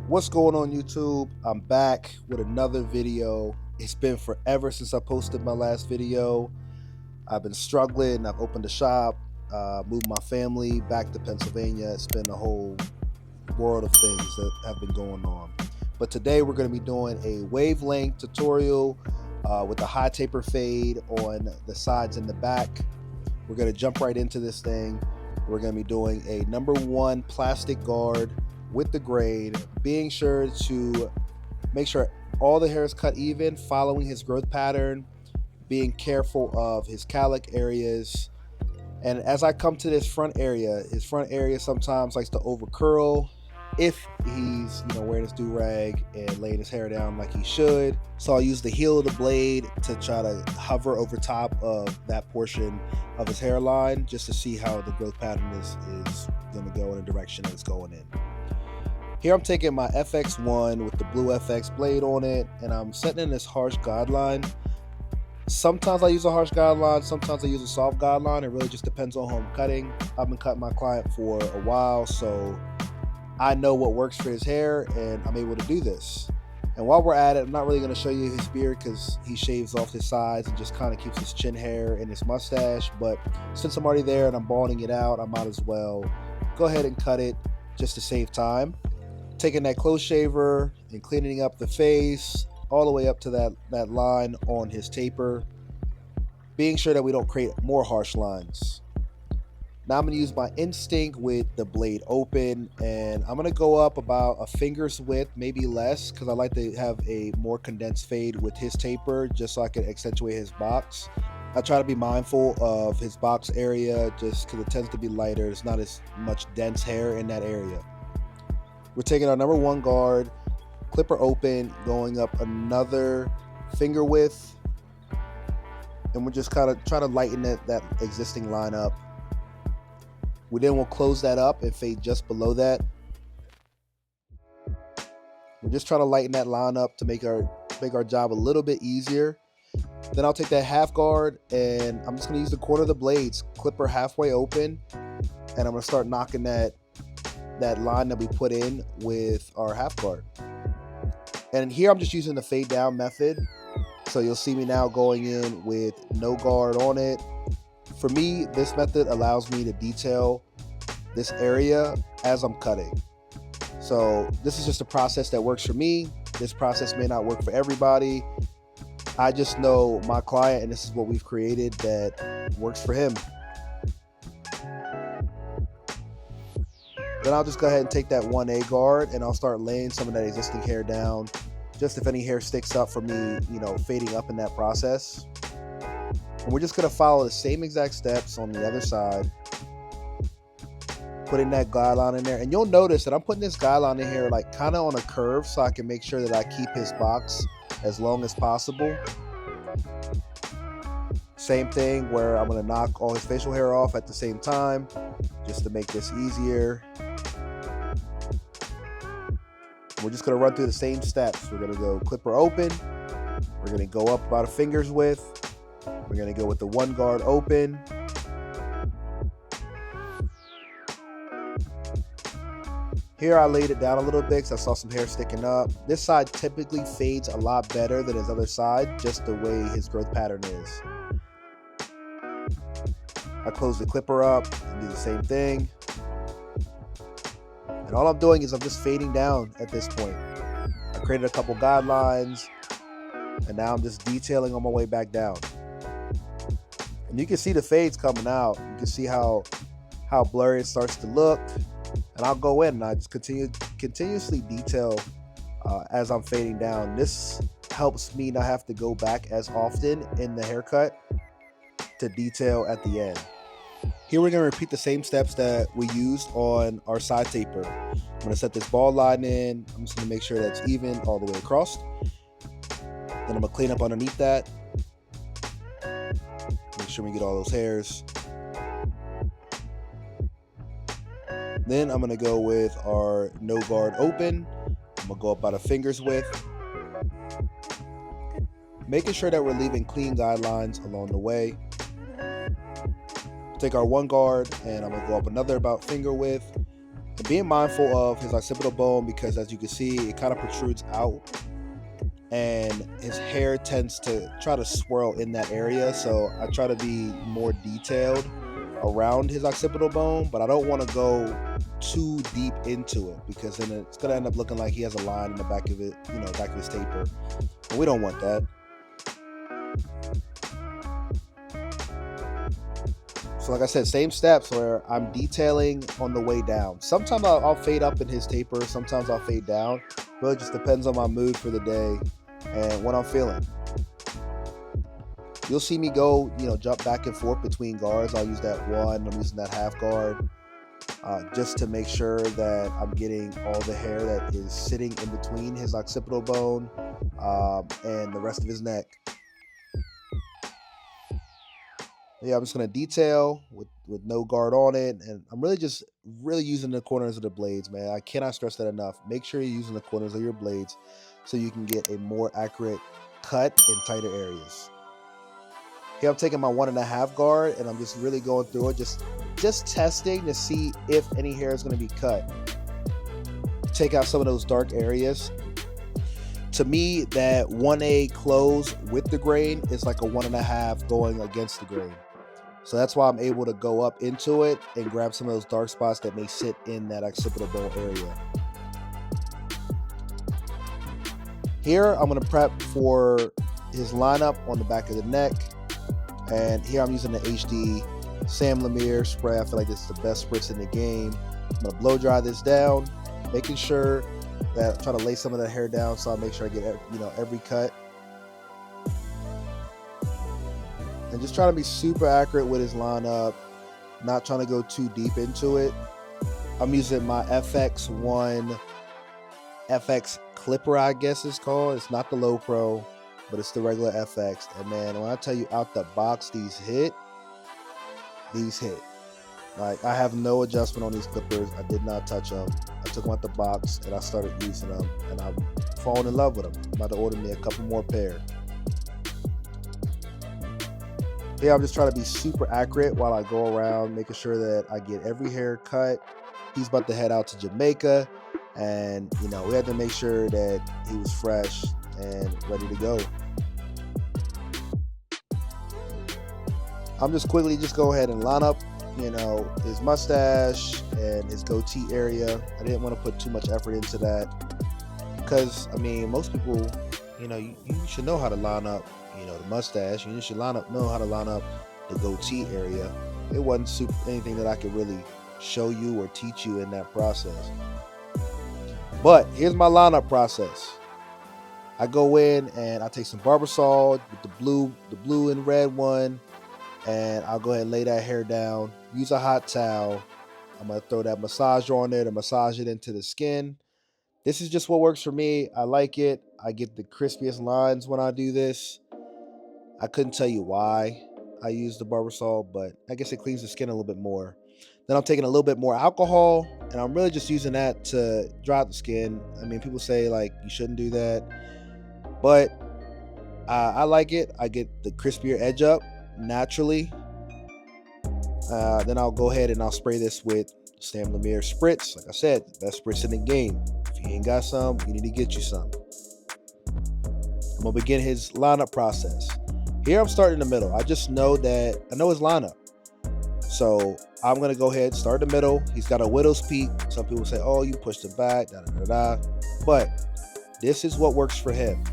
What's going on YouTube? I'm back with another video. It's been forever since I posted my last video. I've been struggling. I've opened a shop, moved my family back to Pennsylvania. It's been a whole world of things that have been going on. But today we're going to be doing a wavelength tutorial with a high taper fade on the sides and the back. We're going to jump right into this thing. We're going to be doing a number one plastic guard with the grade, being sure to make sure all the hair is cut even, following his growth pattern, being careful of his cowlick areas. And as I come to this front area, his front area sometimes likes to over curl if he's wearing his do-rag and laying his hair down like he should. So I'll use the heel of the blade to try to hover over top of that portion of his hairline just to see how the growth pattern is going to go in the direction that it's going in. Here I'm taking my FX1 with the blue FX blade on it, and I'm setting in this harsh guideline. Sometimes I use a harsh guideline, sometimes I use a soft guideline. It really just depends on who I'm cutting. I've been cutting my client for a while, so I know what works for his hair, and I'm able to do this. And while we're at it, I'm not really going to show you his beard because he shaves off his sides and just kind of keeps his chin hair and his mustache. But since I'm already there and I'm balding it out, I might as well go ahead and cut it just to save time. Taking that close shaver and cleaning up the face all the way up to that line on his taper, being sure that we don't create more harsh lines. Now I'm going to use my instinct with the blade open, and I'm going to go up about a finger's width, maybe less, because I like to have a more condensed fade with his taper just so I can accentuate his box. I try to be mindful of his box area just because it tends to be lighter. There's not as much dense hair in that area. We're taking our number one guard, clipper open, going up another finger width, and we're just kind of trying to lighten that existing line up. We then will close that up and fade just below that. We're just trying to lighten that line up to make our job a little bit easier. Then I'll take that half guard, and I'm just going to use the corner of the blades, clipper halfway open, and I'm going to start knocking that line that we put in with our half guard. And here I'm just using the fade down method. So you'll see me now going in with no guard on it. For me, this method allows me to detail this area as I'm cutting. So this is just a process that works for me. This process may not work for everybody. I just know my client, and this is what we've created that works for him. Then I'll just go ahead and take that 1A guard, and I'll start laying some of that existing hair down, just if any hair sticks up for me, fading up in that process. And we're just going to follow the same exact steps on the other side, putting that guideline in there. And you'll notice that I'm putting this guideline in here like kind of on a curve so I can make sure that I keep his box as long as possible. Same thing where I'm going to knock all his facial hair off at the same time just to make this easier. We're just going to run through the same steps. We're going to go clipper open. We're going to go up about a finger's width. We're going to go with the one guard open. Here I laid it down a little bit because I saw some hair sticking up. This side typically fades a lot better than his other side, just the way his growth pattern is. I close the clipper up and do the same thing. And all I'm doing is I'm just fading down at this point. I created a couple guidelines, and now I'm just detailing on my way back down. And you can see the fades coming out. You can see how blurry it starts to look. And I'll go in and I just continuously detail as I'm fading down. This helps me not have to go back as often in the haircut to detail at the end. Here we're going to repeat the same steps that we used on our side taper. I'm going to set this ball line in. I'm just going to make sure that's even all the way across. Then I'm going to clean up underneath that. Make sure we get all those hairs. Then I'm going to go with our no guard open. I'm going to go about a finger's width. Making sure that we're leaving clean guidelines along the way. Take our one guard, and I'm going to go up another about finger width. And being mindful of his occipital bone, because as you can see, it kind of protrudes out and his hair tends to try to swirl in that area. So I try to be more detailed around his occipital bone, but I don't want to go too deep into it because then it's going to end up looking like he has a line in the back of it, back of his taper. And we don't want that. So like I said, same steps where I'm detailing on the way down. Sometimes I'll fade up in his taper. Sometimes I'll fade down. Really just depends on my mood for the day and what I'm feeling. You'll see me go, jump back and forth between guards. I'll use that one. I'm using that half guard just to make sure that I'm getting all the hair that is sitting in between his occipital bone and the rest of his neck. Yeah, I'm just going to detail with no guard on it. And I'm really using the corners of the blades, man. I cannot stress that enough. Make sure you're using the corners of your blades so you can get a more accurate cut in tighter areas. Here I'm taking my 1.5 guard and I'm just really going through it, just testing to see if any hair is going to be cut. Take out some of those dark areas. To me, that 1A close with the grain is like a 1.5 going against the grain. So that's why I'm able to go up into it and grab some of those dark spots that may sit in that occipital bone area. Here, I'm going to prep for his lineup on the back of the neck. And here I'm using the HD Sam Lemire spray. I feel like this is the best spritz in the game. I'm going to blow dry this down, making sure that I try to lay some of the hair down so I make sure I get every cut. And just trying to be super accurate with his lineup, not trying to go too deep into it. I'm using my FX1 FX Clipper, I guess it's called. It's not the Low Pro, but it's the regular FX. And man, when I tell you out the box, these hit. Like, I have no adjustment on these clippers. I did not touch them. I took them out the box and I started using them, and I'm falling in love with them. I'm about to order me a couple more pair. Yeah, I'm just trying to be super accurate while I go around, making sure that I get every hair cut. He's about to head out to Jamaica, and we had to make sure that he was fresh and ready to go. I'm just quickly go ahead and line up, his mustache and his goatee area. I didn't want to put too much effort into that because, most people, you should know how to line up, the mustache. You should know how to line up the goatee area. It wasn't anything that I could really show you or teach you in that process. But here's my lineup process. I go in and I take some Barbasol with the blue and red one, and I'll go ahead and lay that hair down. Use a hot towel. I'm going to throw that massager on there to massage it into the skin. This is just what works for me. I like it. I get the crispiest lines when I do this. I couldn't tell you why I use the Barbasol, but I guess it cleans the skin a little bit more. Then I'm taking a little bit more alcohol, and I'm really just using that to dry out the skin. People say like you shouldn't do that, but I like it. I get the crispier edge up naturally. Then I'll go ahead and I'll spray this with Sam Lemire spritz. Like I said, best spritz in the game. If you ain't got some, you need to get you some. I'm gonna begin his lineup process. Here I'm starting in the middle. I just know that I know his lineup. So I'm gonna go ahead and start in the middle. He's got a widow's peak. Some people say, oh, you pushed it back, But this is what works for him.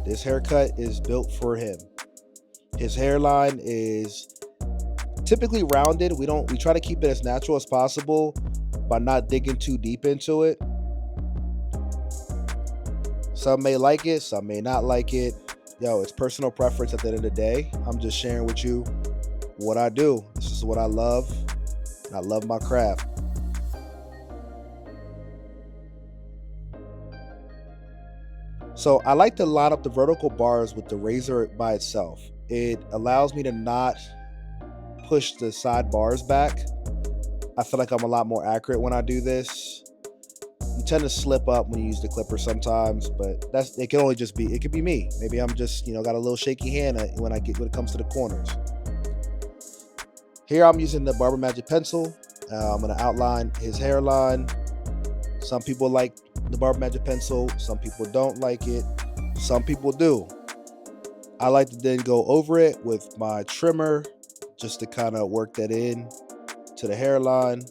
This haircut is built for him. His hairline is typically rounded. We try to keep it as natural as possible by not digging too deep into it. Some may like it, some may not like it. It's personal preference at the end of the day. I'm just sharing with you what I do. This is what I love, and I love my craft. So I like to line up the vertical bars with the razor by itself. It allows me to not push the side bars back. I feel like I'm a lot more accurate when I do this. You tend to slip up when you use the clipper sometimes, but it could be me. Maybe I'm just, got a little shaky hand when it comes to the corners. Here I'm using the Barber Magic pencil. I'm going to outline his hairline. Some people like the Barber Magic pencil, some people don't like it, some people do. I like to then go over it with my trimmer just to kind of work that in to the hairline.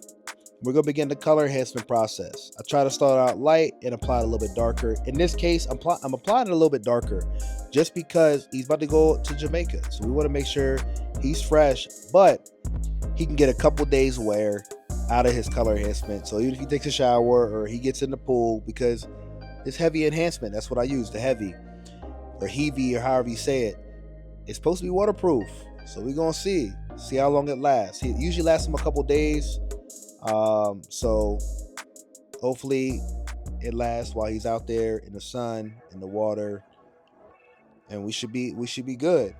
We're going to begin the color enhancement process. I try to start out light and apply it a little bit darker. In this case, I'm applying it a little bit darker just because he's about to go to Jamaica. So we want to make sure he's fresh, but he can get a couple days wear out of his color enhancement. So even if he takes a shower or he gets in the pool, because it's heavy enhancement, that's what I use, the heavy or heavy or however you say it. It's supposed to be waterproof. So we're going to see how long it lasts. It usually lasts him a couple days. So hopefully it lasts while he's out there in the sun, in the water, and we should be good.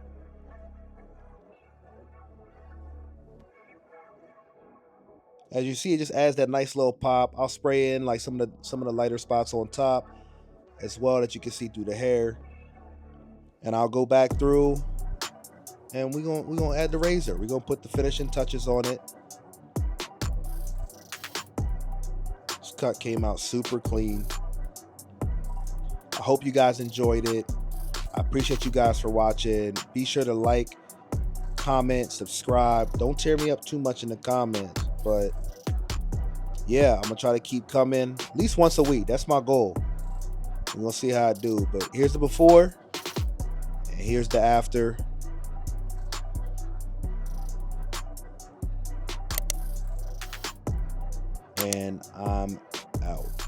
As you see, it just adds that nice little pop. I'll spray in like some of the lighter spots on top as well that you can see through the hair. And I'll go back through and we're gonna add the razor. We're gonna put the finishing touches on it. This cut came out super clean. I hope you guys enjoyed it. I appreciate you guys for watching. Be sure to like, comment, subscribe. Don't tear me up too much in the comments, but yeah, I'm gonna try to keep coming at least once a week. That's my goal. We're gonna see how I do. But here's the before and here's the after. And I'm out.